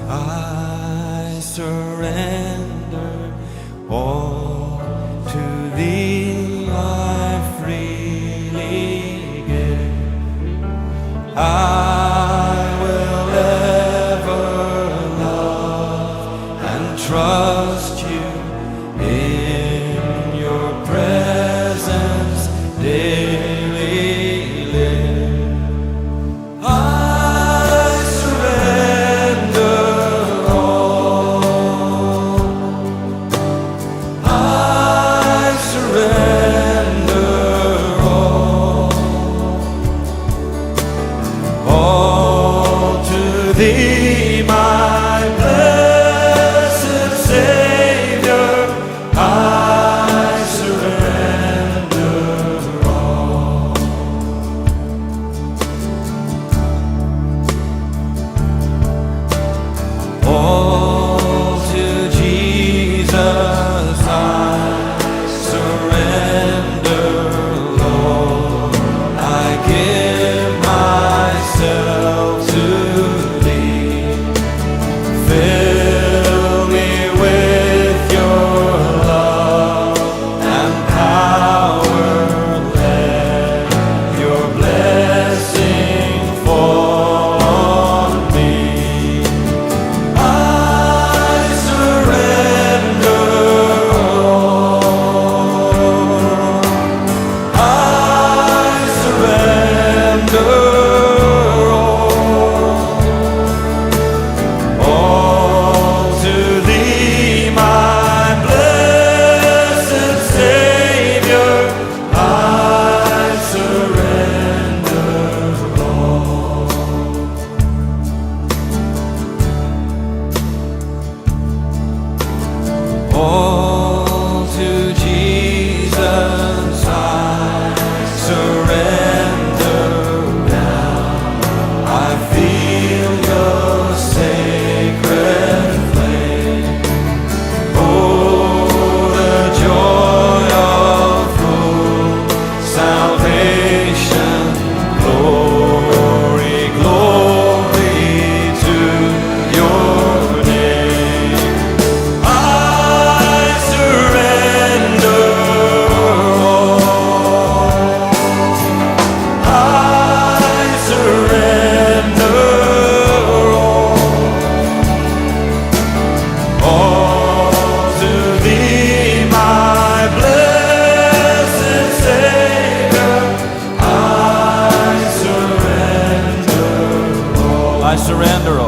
I surrender all to Thee, I freely give. I will ever love and trust You in Your presence daily live. I surrender all. I surrender all to Thee, my blessed Savior. I surrender all. All to Jesus I surrender, Lord. I give myself to Thee. Fill me with Your love and power. Let Your blessing fall on me. I surrender all. I surrender all to Thee, my blessed Savior. I surrender all. All to Jesus I surrender now. I feel Your sacred flame. Oh, the joy of full salvation. Glory, glory to Your name. I surrender all. I surrender all to Thee, my blessed Savior. I surrender all. I surrender all.